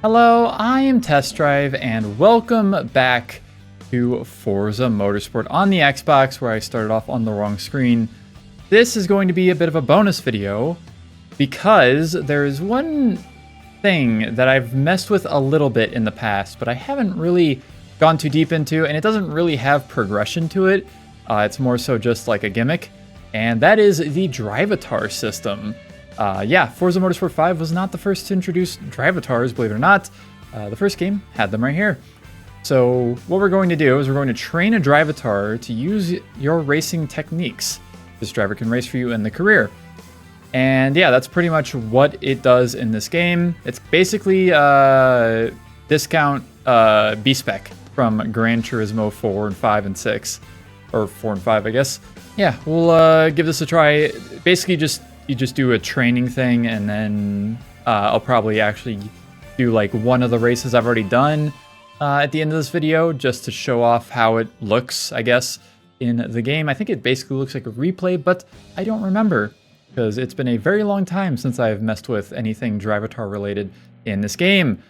Hello, I am Test Drive, and welcome back to Forza Motorsport on the Xbox, where I started off on the wrong screen. This is going to be a bit of a bonus video, because there is one thing that I've messed with a little bit in the past, but I haven't really gone too deep into, and it doesn't really have progression to it. It's more so just like a gimmick, and that is the Drivatar system. Forza Motorsport 5 was not the first to introduce Drivatars, believe it or not. The first game had them right here. So what we're going to do is we're going to train a Drivatar to use your racing techniques. This driver can race for you in the career. And yeah, that's pretty much what it does in this game. It's basically discount B-Spec from Gran Turismo 4 and 5 and 6. Or 4 and 5, I guess. Yeah, we'll give this a try. Basically you just do a training thing, and then I'll probably actually do like one of the races I've already done at the end of this video, just to show off how it looks, I guess, in the game. I think it basically looks like a replay, but I don't remember, because it's been a very long time since I've messed with anything Drivatar related in this game.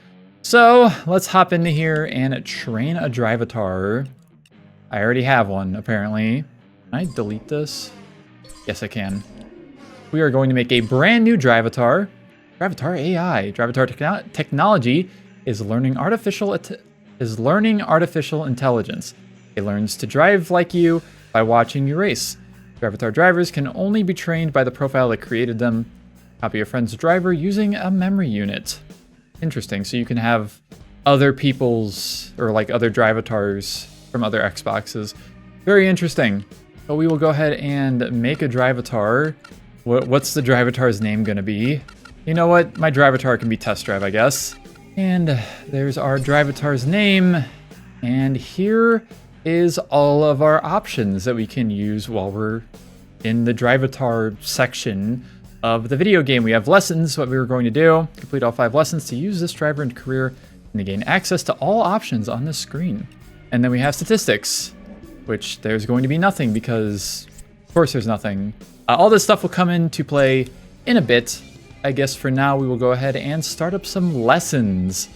So let's hop into here and train a Drivatar. I already have one, apparently. Can I delete this? Yes, I can. We are going to make a brand new Drivatar. Drivatar AI. Drivatar technology is learning artificial intelligence. It learns to drive like you by watching you race. Drivatar drivers can only be trained by the profile that created them. Copy your friend's driver using a memory unit. Interesting. So you can have other people's, or like other Drivatars from other Xboxes. Very interesting. So we will go ahead and make a Drivatar. What's the Drivatar's name gonna be? You know what? My Drivatar can be Test Drive, I guess. And there's our Drivatar's name. And here is all of our options that we can use while we're in the Drivatar section of the video game. We have lessons, what we were going to do. Complete all 5 lessons to use this driver in career and to gain access to all options on this screen. And then we have statistics, which there's going to be nothing because, of course, there's nothing. All this stuff will come into play in a bit. I guess for now we will go ahead and start up some lessons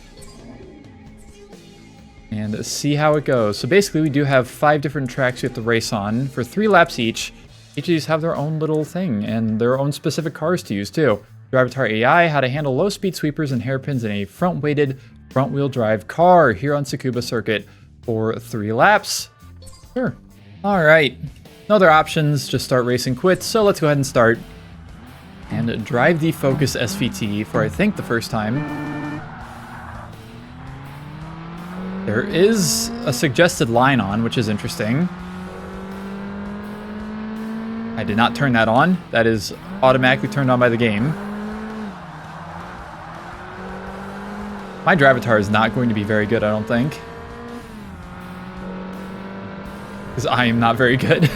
and see how it goes. So basically we do have 5 different tracks we have to race on for 3 laps each. Each of these have their own little thing and their own specific cars to use too. Drivatar AI, how to handle low speed sweepers and hairpins in a front-weighted front-wheel drive car here on Tsukuba circuit for 3 laps. Sure. All right. No other options, just start racing quits. So let's go ahead and start and drive the Focus SVT for, I think, the first time. There is a suggested line on, which is interesting. I did not turn that on. That is automatically turned on by the game. My Drivatar is not going to be very good, I don't think. Because I am not very good.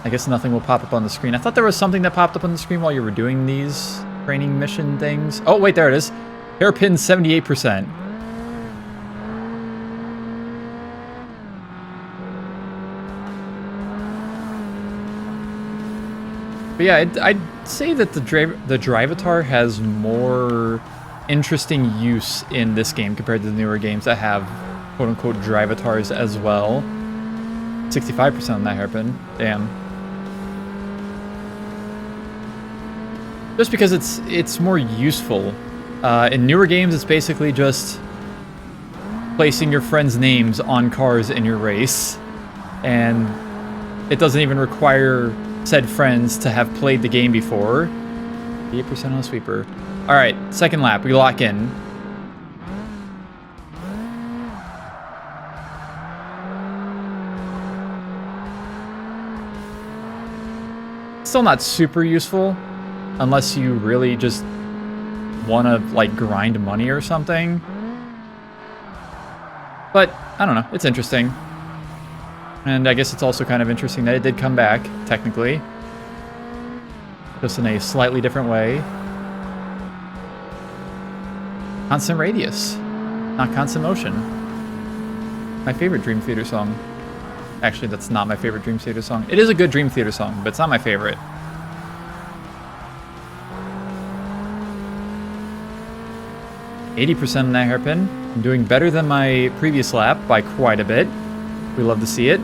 I guess nothing will pop up on the screen. I thought there was something that popped up on the screen while you were doing these training mission things. Oh, wait, there it is. Hairpin 78%. But yeah, I'd say that the Drivatar has more interesting use in this game compared to the newer games that have quote-unquote Drivatars as well. 65% on that hairpin. Damn. Just because it's more useful. In newer games, it's basically just placing your friends' names on cars in your race. And it doesn't even require said friends to have played the game before. 8% on a sweeper. Alright, second lap, we lock in. Still not super useful, unless you really just want to, like, grind money or something. But, I don't know, it's interesting. And I guess it's also kind of interesting that it did come back, technically. Just in a slightly different way. Constant radius, not constant motion. My favorite Dream Theater song. Actually, that's not my favorite Dream Theater song. It is a good Dream Theater song, but it's not my favorite. 80% on that hairpin. I'm doing better than my previous lap by quite a bit. We love to see it.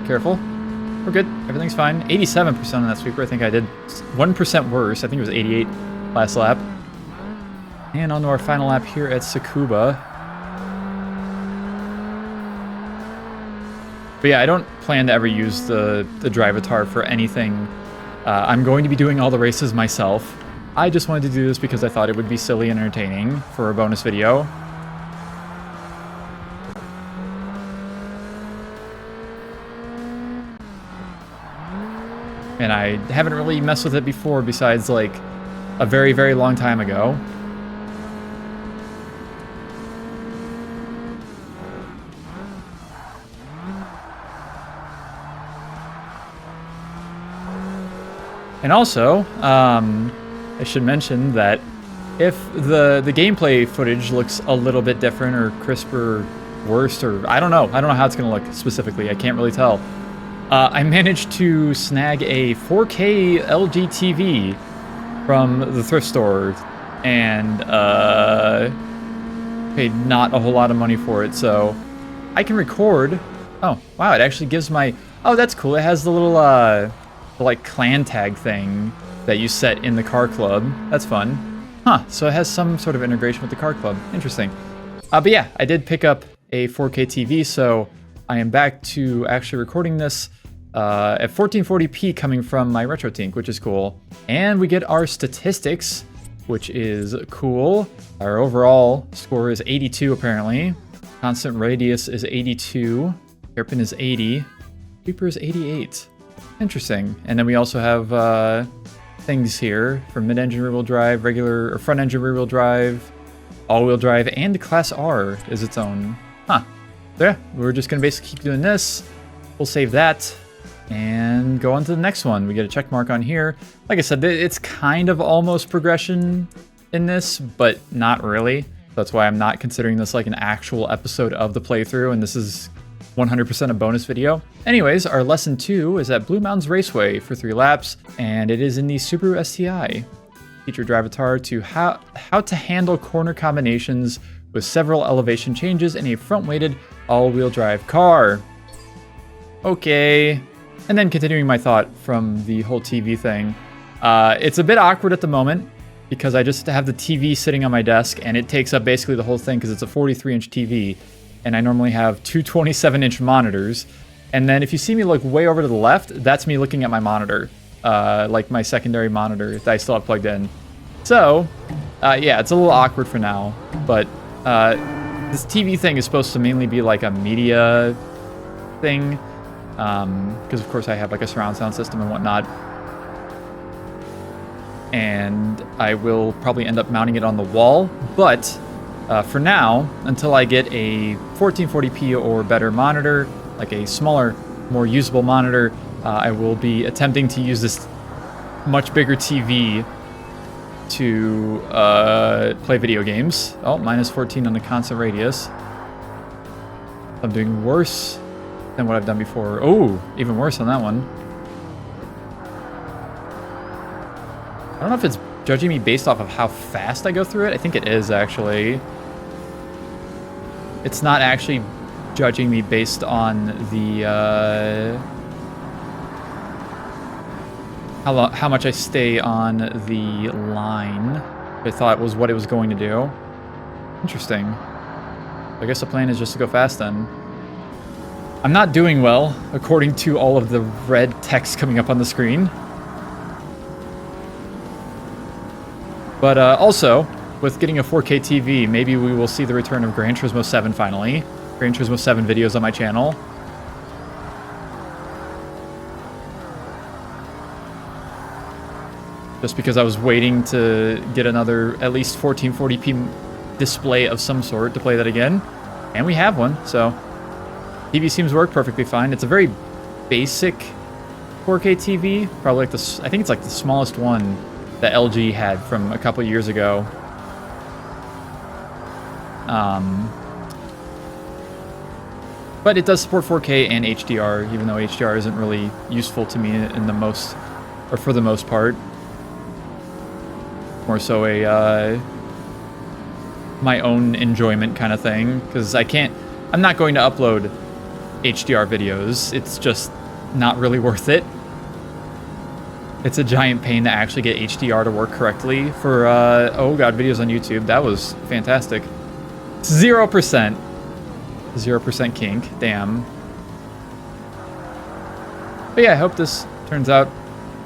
Careful. We're good. Everything's fine. 87% on that sweeper. I think I did 1% worse. I think it was 88 last lap. And on to our final lap here at Tsukuba. But yeah, I don't plan to ever use the Drivatar for anything. I'm going to be doing all the races myself. I just wanted to do this because I thought it would be silly and entertaining for a bonus video. And I haven't really messed with it before besides like a very, very long time ago. And also, I should mention that if the gameplay footage looks a little bit different or crisper, worse, or I don't know how it's going to look specifically. I can't really tell. I managed to snag a 4K LG TV from the thrift store and paid not a whole lot of money for it, so I can record. Oh, wow, it actually gives my... Oh, that's cool. It has the little, like, clan tag thing that you set in the car club. That's fun. Huh, so it has some sort of integration with the car club. Interesting. But yeah, I did pick up a 4K TV, so I am back to actually recording this at 1440p coming from my RetroTINK, which is cool. And we get our statistics, which is cool. Our overall score is 82 apparently. Constant radius is 82. Hairpin is 80. Sweeper is 88. Interesting. And then we also have things here for mid-engine rear-wheel drive, regular or front-engine rear-wheel drive, all-wheel drive, and Class R is its own. Huh. So yeah, we're just going to basically keep doing this. We'll save that and go on to the next one. We get a check mark on here. Like I said, it's kind of almost progression in this, but not really. That's why I'm not considering this like an actual episode of the playthrough, and this is 100% a bonus video. Anyways, our lesson 2 is at Blue Mountains Raceway for 3 laps, and it is in the Subaru STI. Teach your Drivatar to how to handle corner combinations with several elevation changes in a front-weighted all-wheel drive car. Okay. And then continuing my thought from the whole TV thing. It's a bit awkward at the moment because I just have the TV sitting on my desk and it takes up basically the whole thing because it's a 43-inch TV and I normally have 2 27-inch monitors. And then if you see me look way over to the left, that's me looking at my monitor, like my secondary monitor that I still have plugged in. So, yeah, it's a little awkward for now, but this TV thing is supposed to mainly be like a media thing. Because of course I have like a surround sound system and whatnot, and I will probably end up mounting it on the wall, but for now, until I get a 1440p or better monitor, like a smaller, more usable monitor, I will be attempting to use this much bigger TV to play video games. Oh, minus 14 on the constant radius. I'm doing worse than what I've done before. Oh, even worse on that one. I don't know if it's judging me based off of how fast I go through it. I think it is, actually. It's not actually judging me based on the, how much I stay on the line. I thought was what it was going to do. Interesting. I guess the plan is just to go fast then. I'm not doing well, according to all of the red text coming up on the screen. But also, with getting a 4K TV, maybe we will see the return of Gran Turismo 7 finally. Gran Turismo 7 videos on my channel. Just because I was waiting to get another at least 1440p display of some sort to play that again. And we have one, so... TV seems to work perfectly fine. It's a very basic 4K TV. Probably like I think it's like the smallest one that LG had from a couple years ago. But it does support 4K and HDR, even though HDR isn't really useful to me in the most, or for the most part. More so a my own enjoyment kind of thing, because I'm not going to upload HDR videos. It's just not really worth it. It's a giant pain to actually get HDR to work correctly for, oh god, videos on YouTube. That was fantastic. 0%. 0% kink. Damn. But yeah, I hope this turns out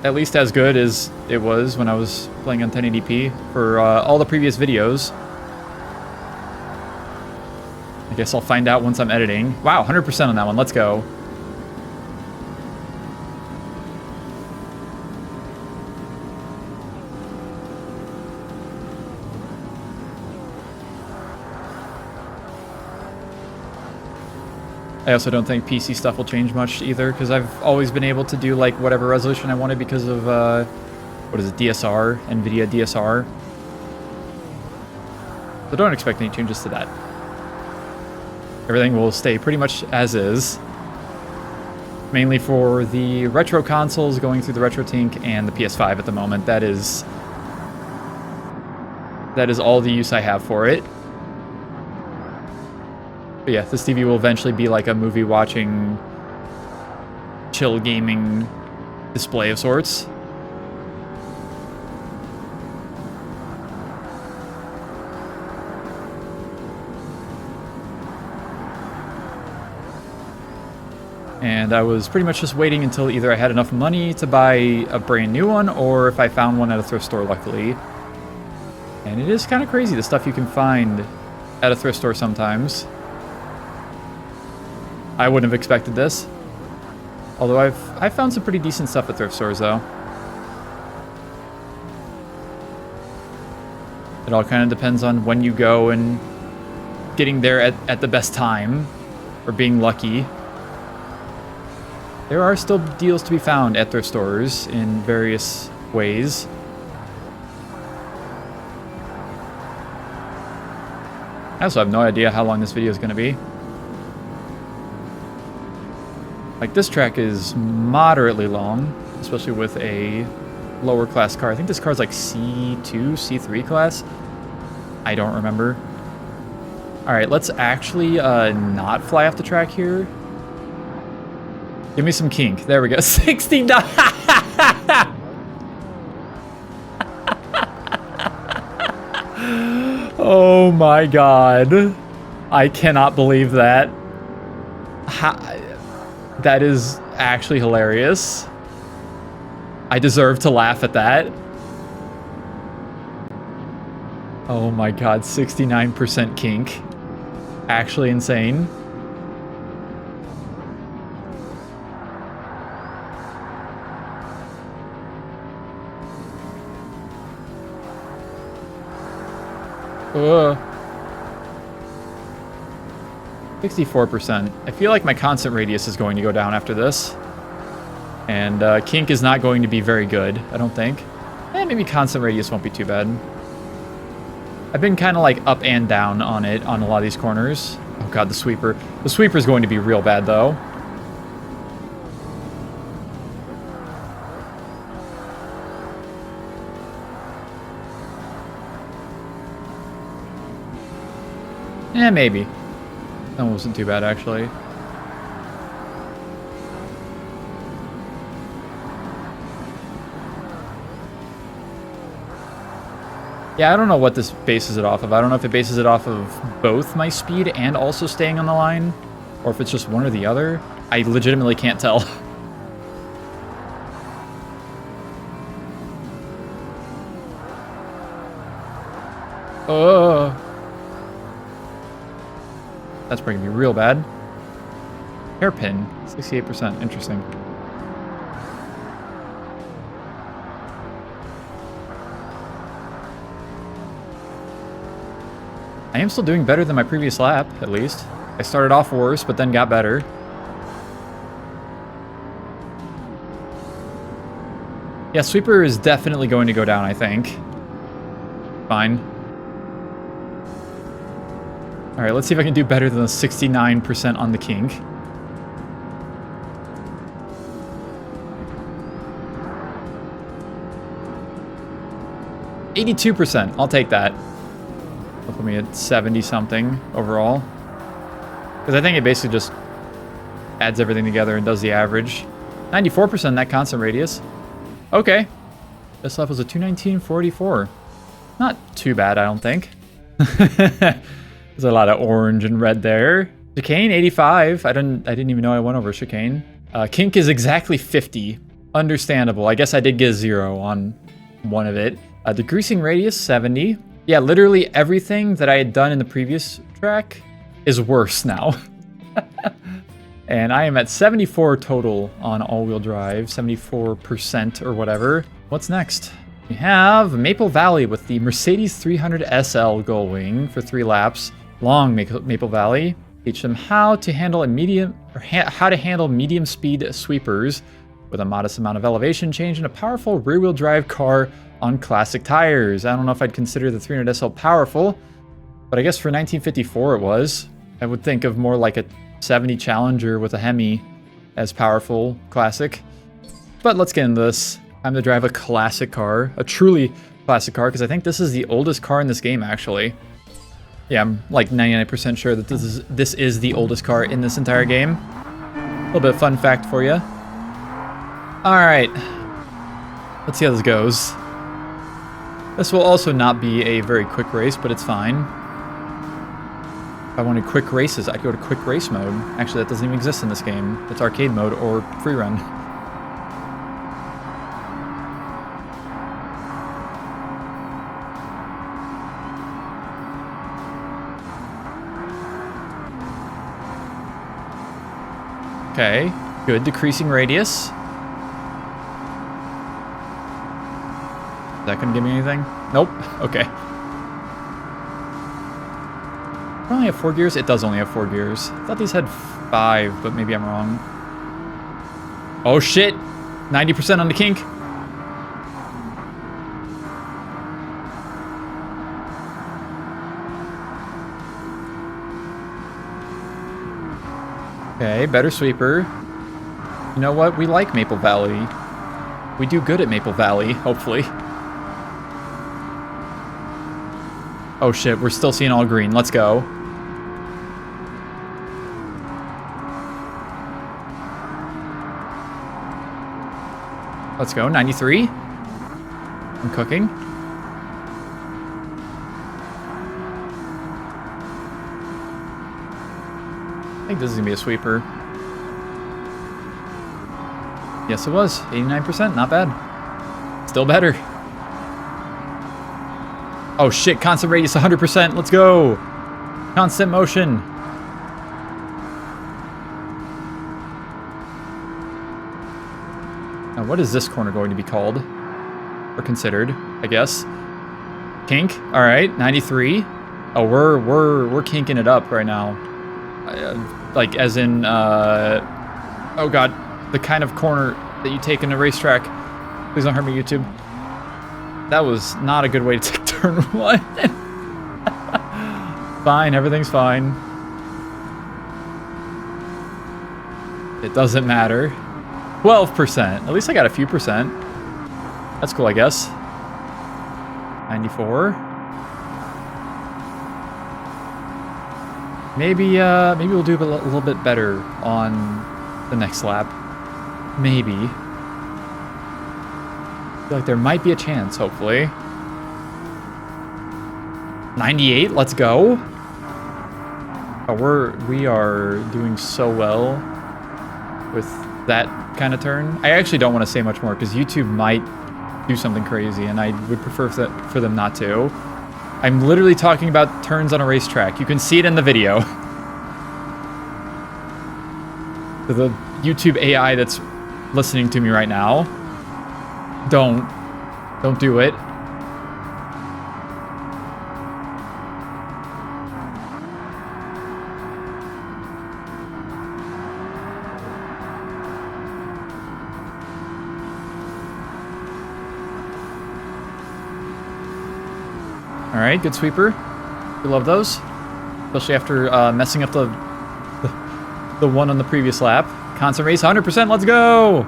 at least as good as it was when I was playing on 1080p for all the previous videos. I guess I'll find out once I'm editing. Wow, 100% on that one. Let's go. I also don't think PC stuff will change much either, because I've always been able to do like whatever resolution I wanted because of, what is it, DSR, NVIDIA DSR. So don't expect any changes to that. Everything will stay pretty much as is. Mainly for the retro consoles going through the RetroTINK and the PS5 at the moment. That is all the use I have for it. But yeah, this TV will eventually be like a movie watching, chill gaming display of sorts. And I was pretty much just waiting until either I had enough money to buy a brand new one, or if I found one at a thrift store, luckily. And it is kind of crazy, the stuff you can find at a thrift store sometimes. I wouldn't have expected this. Although I've found some pretty decent stuff at thrift stores, though. It all kind of depends on when you go and getting there at the best time, or being lucky. There are still deals to be found at thrift stores in various ways. I also have no idea how long this video is going to be. Like, this track is moderately long, especially with a lower class car. I think this car's like C2, C3 class. I don't remember. Alright, let's actually not fly off the track here. Give me some kink. There we go. 69. Oh my god. I cannot believe that. That is actually hilarious. I deserve to laugh at that. Oh my god, 69% kink. Actually insane. Ugh. 64%. I feel like my constant radius is going to go down after this. And kink is not going to be very good, I don't think. Maybe constant radius won't be too bad. I've been kind of like up and down on it on a lot of these corners. Oh god, the sweeper. The sweeper is going to be real bad though. Maybe. That wasn't too bad, actually. Yeah, I don't know what this bases it off of. I don't know if it bases it off of both my speed and also staying on the line, or if it's just one or the other. I legitimately can't tell. That's probably gonna be real bad. Hairpin, 68%. Interesting. I am still doing better than my previous lap, at least. I started off worse, but then got better. Yeah, sweeper is definitely going to go down, I think. Fine. All right, let's see if I can do better than the 69% on the kink. %. I'll take that. That'll put me at 70 something overall. Because I think it basically just adds everything together and does the average. 94% that constant radius. Okay. This lap was a 219.44. Not too bad, I don't think. There's a lot of orange and red there. Chicane, 85. I didn't even know I went over chicane. Kink is exactly 50. Understandable. I guess I did get a 0 on one of it. Decreasing radius, 70. Yeah, literally everything that I had done in the previous track is worse now. And I am at 74 total on all-wheel drive, 74% or whatever. What's next? We have Maple Valley with the Mercedes 300 SL Gullwing for 3 laps. Long Maple Valley. Teach them how to handle medium speed sweepers with a modest amount of elevation change and a powerful rear-wheel drive car on classic tires. I don't know if I'd consider the 300 SL powerful, but I guess for 1954 it was. I would think of more like a 70 Challenger with a Hemi as powerful classic. But let's get into this. Time to drive a classic car, a truly classic car, because I think this is the oldest car in this game, actually. Yeah, I'm like 99% sure that this is the oldest car in this entire game. A little bit of fun fact for you. All right, let's see how this goes. This will also not be a very quick race, but it's fine. If I wanted quick races, I'd go to quick race mode. Actually, that doesn't even exist in this game. It's arcade mode or free run. Okay, good. Decreasing radius. Is that gonna give me anything? Nope. Okay. It only have 4 gears? It does only have 4 gears. I thought these had 5, but maybe I'm wrong. Oh shit! 90% on the kink. Okay, better sweeper. You know what? We like Maple Valley. We do good at Maple Valley, hopefully. Oh shit, we're still seeing all green. Let's go. Let's go, 93. I'm cooking. I think this is gonna be a sweeper. Yes, it was. 89%, not bad. Still better. Oh shit, constant radius 100%. Let's go. Constant motion. Now, what is this corner going to be called? Or considered, I guess. Kink. All right, 93. Oh, we're kinking it up right now. Like, as in, oh god, the kind of corner that you take in a racetrack. Please don't hurt me, YouTube. That was not a good way to take turn 1. Fine, everything's fine. It doesn't matter. 12%. At least I got a few percent. That's cool, I guess. 94. Maybe we'll do a little bit better on the next lap. Maybe. I feel like there might be a chance, hopefully. 98, let's go. Oh, we are doing so well with that kind of turn. I actually don't want to say much more because YouTube might do something crazy and I would prefer for them not to. I'm literally talking about turns on a racetrack. You can see it in the video. So the YouTube AI that's listening to me right now, don't do it. All right, good sweeper. We love those. especially after messing up the one on the previous lap. Constant race, 100%, let's go!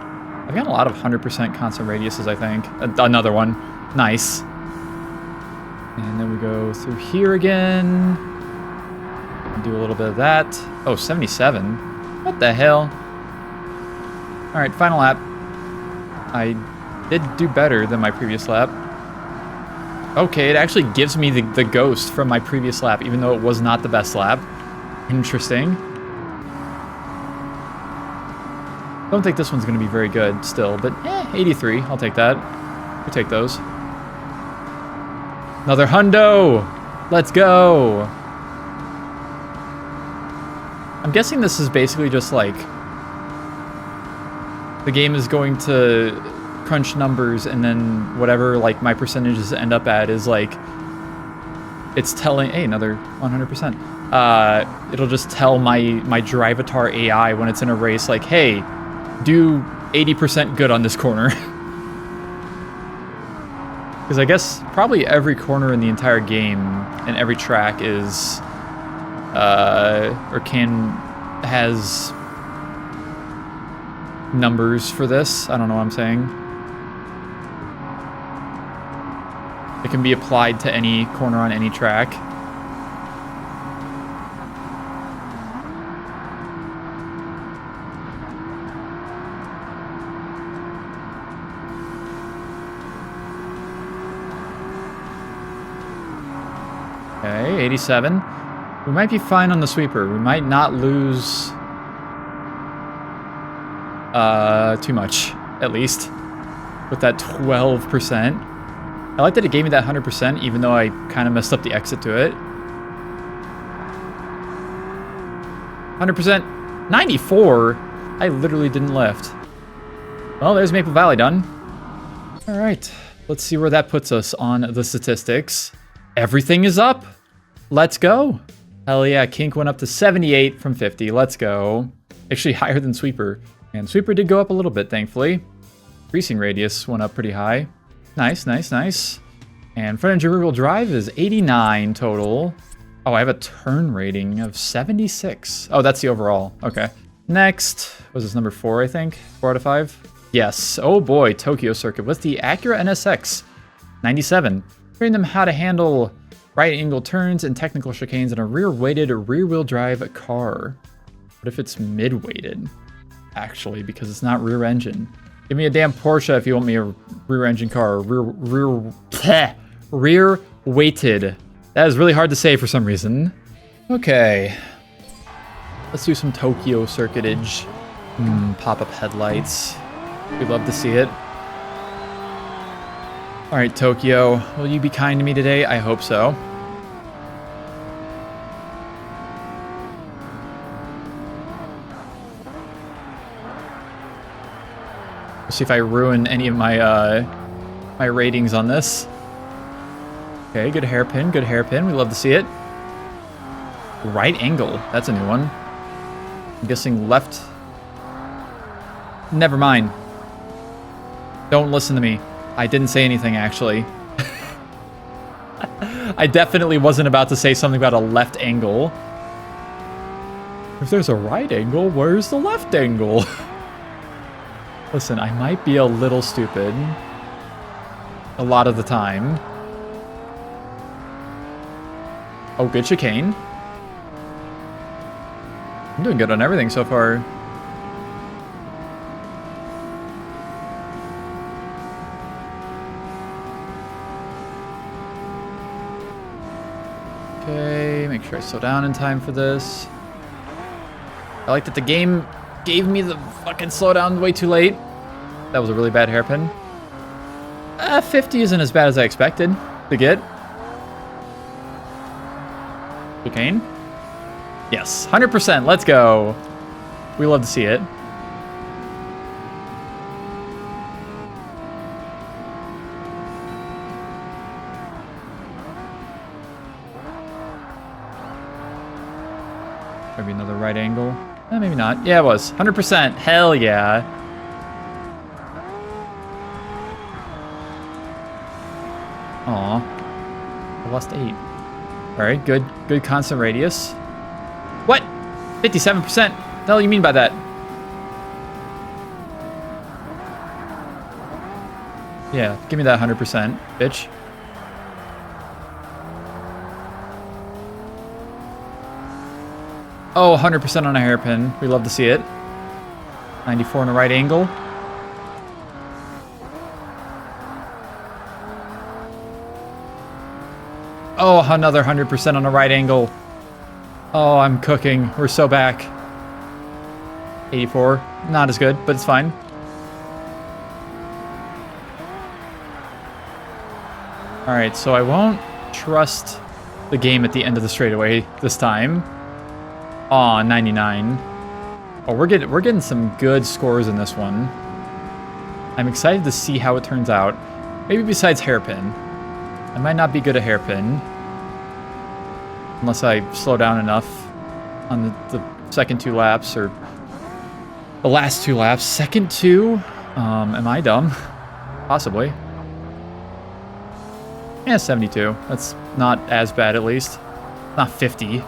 I've got a lot of 100% constant radiuses, I think. Another one. Nice. And then we go through here again. Do a little bit of that. Oh, 77. What the hell? Alright, final lap. I did do better than my previous lap. Okay, it actually gives me the ghost from my previous lap, even though it was not the best lap. Interesting. Don't think this one's going to be very good still, but 83. I'll take that. We'll take those. Another hundo! Let's go! I'm guessing this is basically just like... the game is going to crunch numbers, and then whatever like my percentages end up at is like... it's telling... hey, another 100%. It'll just tell my Drivatar AI when it's in a race, like, hey, do 80% good on this corner. Because I guess probably every corner in the entire game and every track is, has numbers for this. I don't know what I'm saying. It can be applied to any corner on any track. Okay, 87. We might be fine on the sweeper. We might not lose too much, at least, with that 12%. I like that it gave me that 100%, even though I kind of messed up the exit to it. 100%. 94? I literally didn't lift. Well, there's Maple Valley done. All right, let's see where that puts us on the statistics. Everything is up. Let's go. Hell yeah, Kink went up to 78 from 50. Let's go. Actually higher than Sweeper. And Sweeper did go up a little bit, thankfully. Greasing radius went up pretty high. Nice, nice, nice. And front engine rear-wheel drive is 89 total. Oh, I have a turn rating of 76. Oh, that's the overall. Okay. Next, was this number 4, I think? 4 out of 5? Yes. Oh boy, Tokyo Circuit with the Acura NSX 97. Showing them how to handle right angle turns and technical chicanes in a rear-weighted rear-wheel drive car. What if it's mid-weighted? Actually, because it's not rear engine. Give me a damn Porsche if you want me a rear engine car. Rear weighted. That is really hard to say for some reason. Okay. Let's do some Tokyo circuitage. Pop-up headlights. We'd love to see it. All right, Tokyo. Will you be kind to me today? I hope so. See if I ruin any of my my ratings on this. Okay, good hairpin, good hairpin. We love to see it. Right angle. That's a new one. I'm guessing left. Never mind. Don't listen to me. I didn't say anything, actually. I definitely wasn't about to say something about a left angle. If there's a right angle, where's the left angle? Listen, I might be a little stupid a lot of the time. Oh, good chicane. I'm doing good on everything so far. Okay, make sure I slow down in time for this. I like that the game gave me the fucking slowdown way too late. That was a really bad hairpin. 50 isn't as bad as I expected to get. Chicane? Yes, 100%. Let's go. We love to see it. Maybe another right angle. Maybe not. Yeah, it was. 100%. Hell yeah. Aw. I lost 8. All right, good constant radius. What? 57%? What the hell do you mean by that? Yeah, give me that 100%, bitch. Oh, 100% on a hairpin. We love to see it. 94 on a right angle. Oh, another 100% on a right angle. Oh, I'm cooking. We're so back. 84. Not as good, but it's fine. Alright, so I won't trust the game at the end of the straightaway this time. Aw, 99. Oh, we're getting some good scores in this one. I'm excited to see how it turns out. Maybe besides hairpin. I might not be good at hairpin. Unless I slow down enough on the second 2 laps, or the last 2 laps. Second 2? Am I dumb? Possibly. Yeah, 72. That's not as bad, at least. Not 50.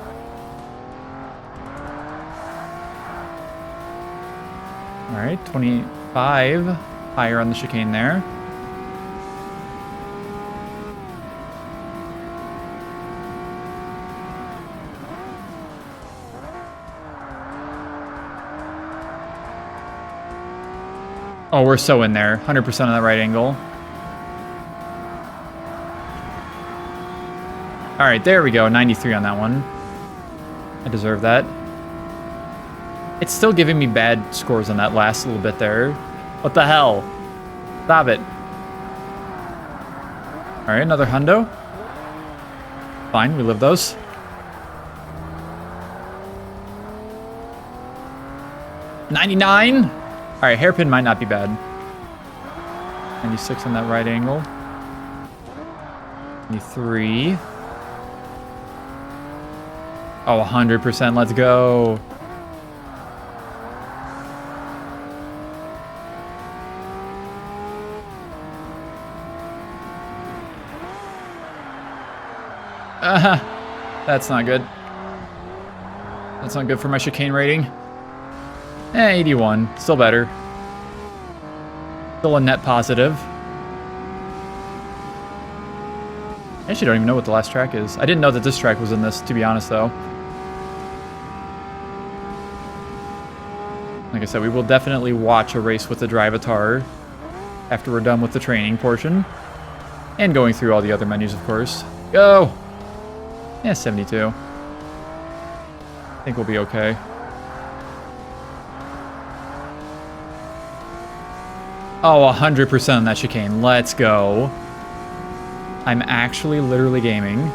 Alright, 25. Higher on the chicane there. Oh, we're so in there. 100% on that right angle. Alright, there we go. 93 on that one. I deserve that. It's still giving me bad scores on that last little bit there. What the hell? Stop it. Alright, another hundo. Fine, we live those. $99? Alright, hairpin might not be bad. 96 on that right angle. 93. Oh, 100%, let's go. That's not good. That's not good for my chicane rating. 81. Still better. Still a net positive. I actually don't even know what the last track is. I didn't know that this track was in this, to be honest, though. Like I said, we will definitely watch a race with the Drivatar after we're done with the training portion. And going through all the other menus, of course. Go! Yeah, 72. I think we'll be okay. Oh, 100% on that chicane. Let's go. I'm actually literally gaming.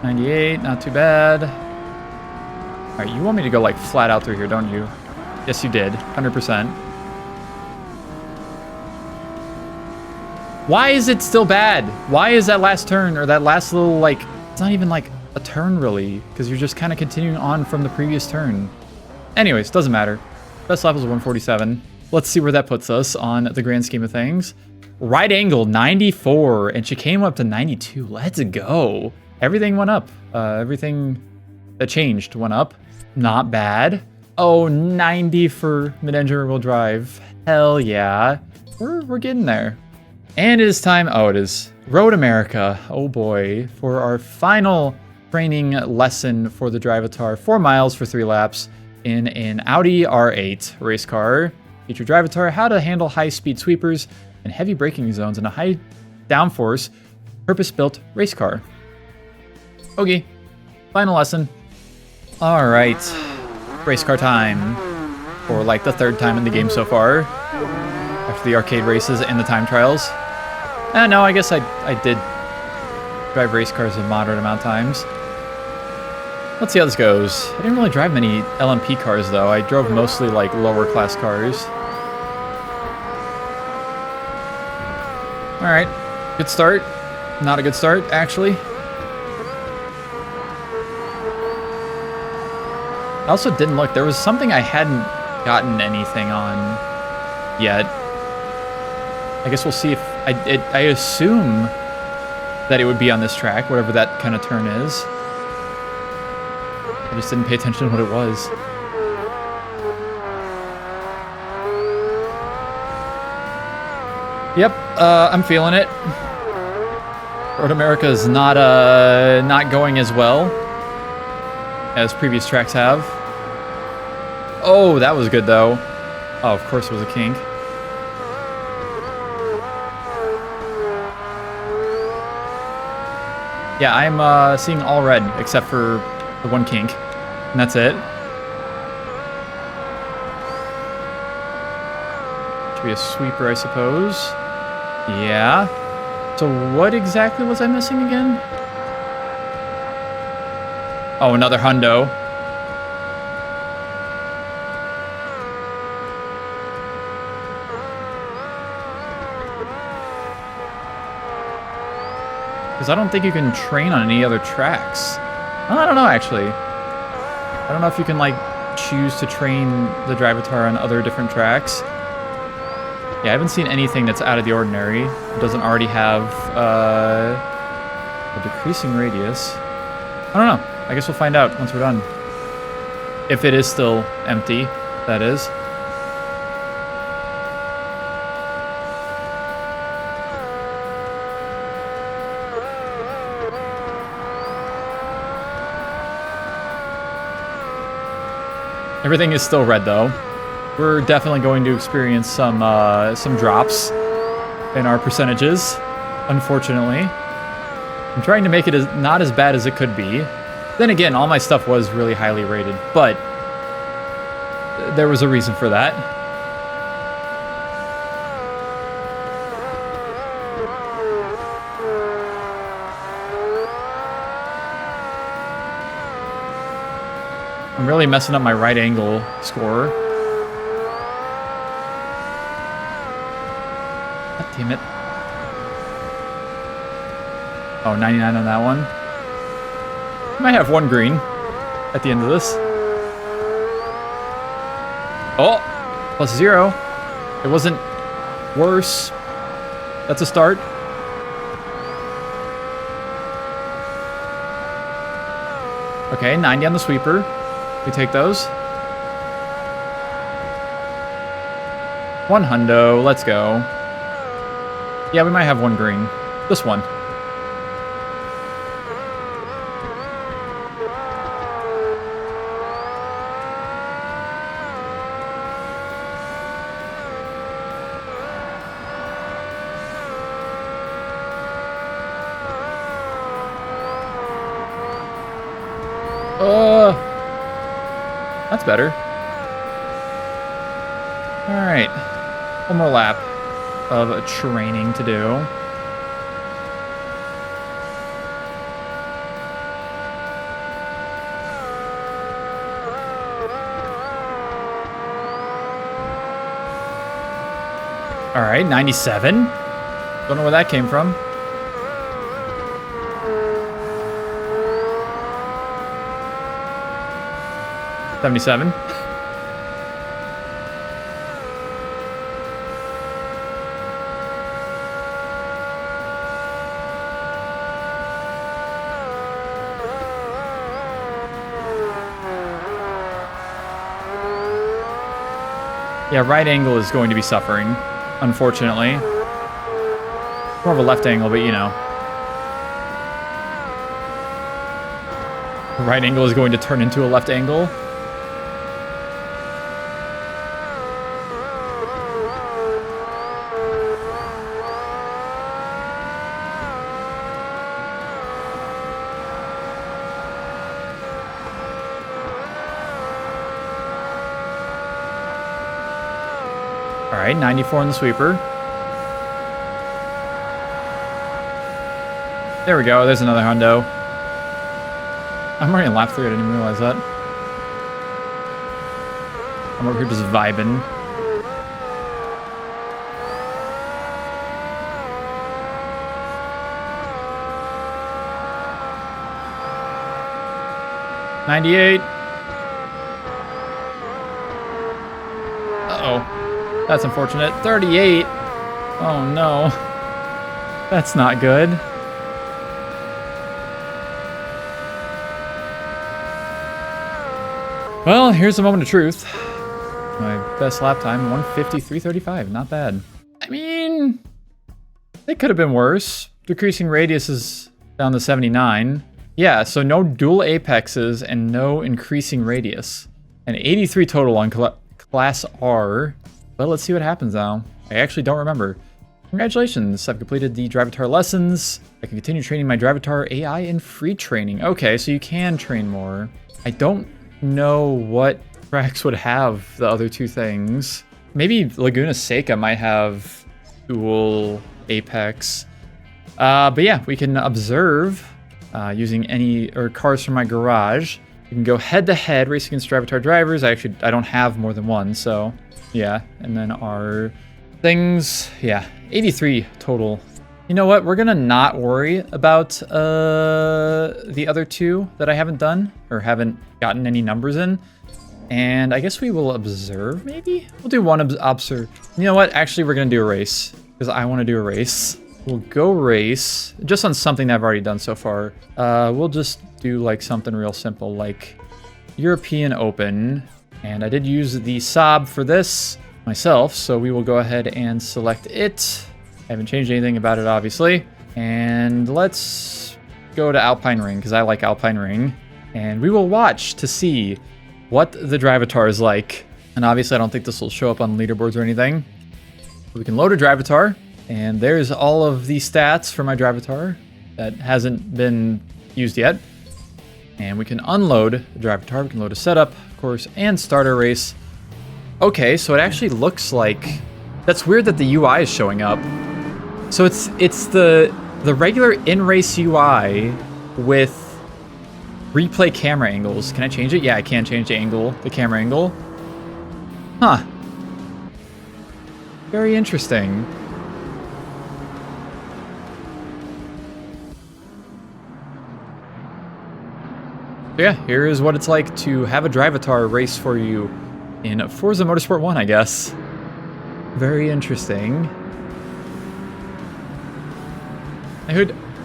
$98, not too bad. Alright, you want me to go like flat out through here, don't you? Yes, you did. 100%. Why is it still bad? Why is that last turn, or that last little, like, it's not even like a turn really, because you're just kind of continuing on from the previous turn. Anyways, doesn't matter. Best lap was 147. Let's see where that puts us on the grand scheme of things. Right angle, 94, and chicane went up to 92. Let's go. Everything went up. Everything that changed went up. Not bad. Oh, 90 for mid-engine rear-wheel drive. Hell yeah. We're getting there. And it is time, oh, it is Road America, oh boy, for our final training lesson for the Drivatar. 4 miles for 3 laps in an Audi R8 race car. Teach your Drivatar how to handle high-speed sweepers and heavy braking zones in a high downforce, purpose-built race car. Okay, final lesson. All right, race car time, for like the 3rd time in the game so far, after the arcade races and the time trials. No, I guess I did drive race cars a moderate amount of times. Let's see how this goes. I didn't really drive many LMP cars, though. I drove mostly, like, lower-class cars. Alright. Good start. Not a good start, actually. I also didn't look. There was something I hadn't gotten anything on yet. I guess we'll see if... I assume that it would be on this track, whatever that kind of turn is. I just didn't pay attention to what it was. Yep, I'm feeling it. Road America is not going as well as previous tracks have. Oh, that was good though. Oh, of course it was a kink. Yeah, I'm seeing all red except for the one kink, and that's it. Should be a sweeper, I suppose. Yeah. So what exactly was I missing again? Oh, another hundo. Because I don't think you can train on any other tracks. I don't know, actually. I don't know if you can, like, choose to train the Drivatar on other different tracks. Yeah, I haven't seen anything that's out of the ordinary. It doesn't already have a decreasing radius. I don't know. I guess we'll find out once we're done. If it is still empty, that is. Everything is still red, though. We're definitely going to experience some drops in our percentages, unfortunately. I'm trying to make it not as bad as it could be. Then again, all my stuff was really highly rated, but there was a reason for that. I'm really messing up my right angle score. God damn it. Oh, 99 on that one. Might have one green at the end of this. Oh, +0. It wasn't worse. That's a start. Okay, 90 on the sweeper. We take those. One hundo, let's go. Yeah, we might have one green. This one. That's better. Alright. One more lap of training to do. Alright, 97. Don't know where that came from. $77. Yeah, right angle is going to be suffering, unfortunately. More of a left angle, but you know. The right angle is going to turn into a left angle. All right, 94 on the sweeper. There we go. There's another hundo. I'm already in lap 3. I didn't even realize that. I'm over here just vibing. $98. Uh-oh. That's unfortunate. 38. Oh, no. That's not good. Well, here's the moment of truth. My best lap time, 1:53.35. Not bad. I mean, it could have been worse. Decreasing radius is down to 79. Yeah, so no dual apexes and no increasing radius. And 83 total on Class R. But let's see what happens now. I actually don't remember. Congratulations, I've completed the Drivatar lessons. I can continue training my Drivatar AI in free training. Okay, so you can train more. I don't know what tracks would have the other two things. Maybe Laguna Seca might have dual apex. But yeah, we can observe using any cars from my garage. You can go head-to-head, race against Drivatar drivers. I don't have more than one, so yeah. And then our things, yeah, 83 total. You know what? We're gonna not worry about the other two that I haven't done or haven't gotten any numbers in. And I guess we will observe, maybe? We'll do one observe. You know what? Actually, we're gonna do a race because I want to do a race. We'll go race just on something that I've already done so far. We'll just do like something real simple like European Open. And I did use the Saab for this myself, so we will go ahead and select it. I haven't changed anything about it, obviously. And let's go to Alpine Ring, because I like Alpine Ring. And we will watch to see what the Drivatar is like. And obviously, I don't think this will show up on leaderboards or anything. We can load a Drivatar, and there's all of the stats for my Drivatar that hasn't been used yet. And we can unload the Drivatar. We can load a setup, of course, and start a race. Okay, so it actually looks like... That's weird that the UI is showing up. So it's the regular in-race UI with replay camera angles. Can I change it? Yeah, I can change the angle, the camera angle. Huh. Very interesting. So yeah, here is what it's like to have a Drivatar race for you in Forza Motorsport 1, I guess. Very interesting.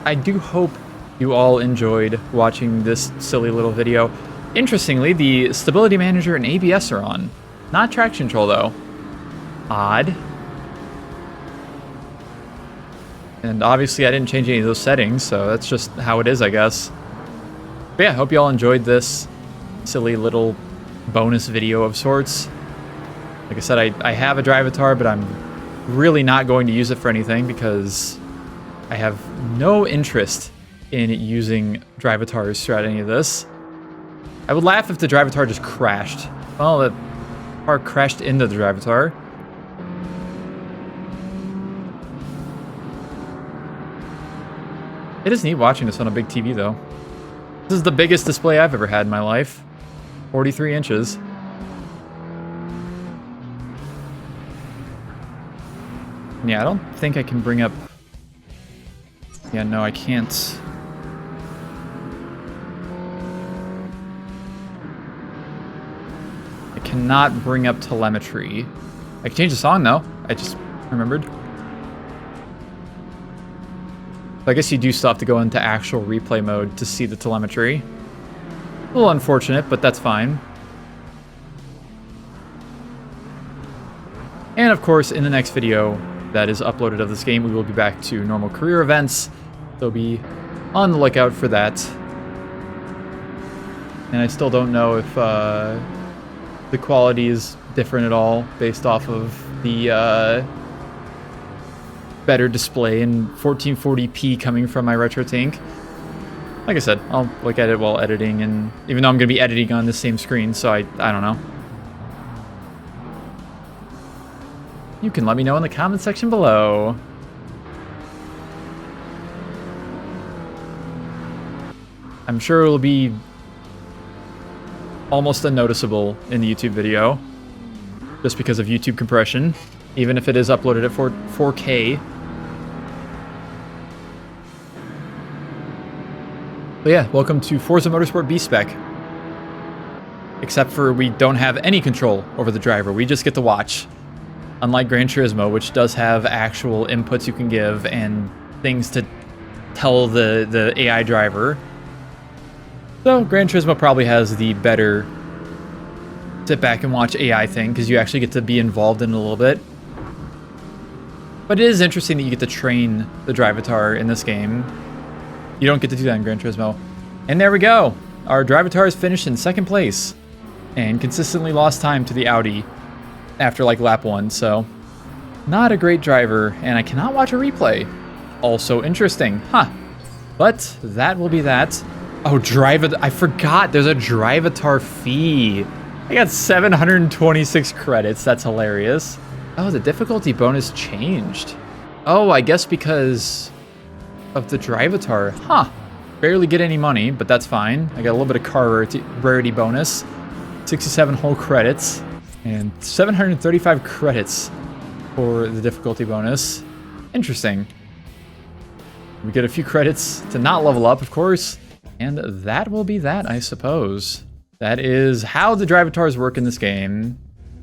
I do hope you all enjoyed watching this silly little video. Interestingly, the Stability Manager and ABS are on. Not traction control, though. Odd. And obviously, I didn't change any of those settings, so that's just how it is, I guess. But yeah, hope you all enjoyed this silly little bonus video of sorts. Like I said, I have a Drivatar, but I'm really not going to use it for anything because I have no interest in using Drivatars throughout any of this. I would laugh if the Drivatar just crashed. Well, the car crashed into the Drivatar. It is neat watching this on a big TV, though. This is the biggest display I've ever had in my life. 43 inches. Yeah, I don't think I can bring up... Yeah, no, I can't. I cannot bring up telemetry. I can change the song, though. I just remembered. So I guess you do still have to go into actual replay mode to see the telemetry. A little unfortunate, but that's fine. And of course, in the next video that is uploaded of this game, we will be back to normal career events. So be on the lookout for that. And I still don't know if the quality is different at all based off of the better display in 1440p coming from my RetroTINK. Like I said, I'll look at it while editing, and even though I'm going to be editing on the same screen, so I don't know. You can let me know in the comment section below. I'm sure it will be almost unnoticeable in the YouTube video, just because of YouTube compression, even if it is uploaded at 4K. But yeah, welcome to Forza Motorsport B-Spec. except for we don't have any control over the driver. We just get to watch. Unlike Gran Turismo, which does have actual inputs you can give and things to tell the AI driver. So Gran Turismo probably has the better sit back and watch AI thing, because you actually get to be involved in it a little bit. But it is interesting that you get to train the Drivatar in this game. You don't get to do that in Gran Turismo. And there we go. Our Drivatar is finished in second place and consistently lost time to the Audi after like lap 1, so not a great driver, and I cannot watch a replay. Also interesting, huh? But that will be that. Oh, I forgot there's a Drivatar fee. I got 726 credits, that's hilarious. Oh, the difficulty bonus changed. Oh, I guess because of the Drivatar, huh? Barely get any money, but that's fine. I got a little bit of car rarity bonus, 67 whole credits, and 735 credits for the difficulty bonus. Interesting. We get a few credits to not level up, of course, and that will be that, I suppose. That is how the Drivatars work in this game.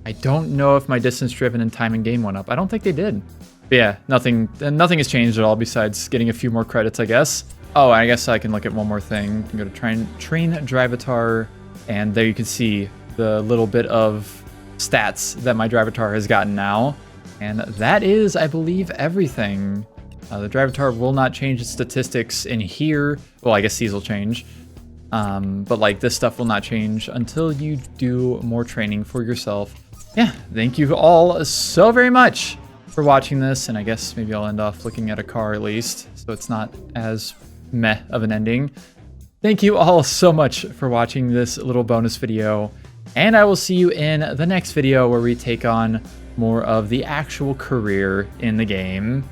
I don't know if my distance driven and time in game went up. I don't think they did. But yeah, nothing has changed at all besides getting a few more credits, I guess. Oh, I guess I can look at one more thing. I'm going to try and train Drivatar, and there you can see the little bit of stats that my Drivatar has gotten now. And that is, I believe, everything. The Drivatar will not change its statistics in here. Well, I guess these will change. But like this stuff will not change until you do more training for yourself. Yeah, thank you all so very much for watching this. And I guess maybe I'll end off looking at a car at least, so it's not as meh of an ending. Thank you all so much for watching this little bonus video. And I will see you in the next video where we take on more of the actual career in the game.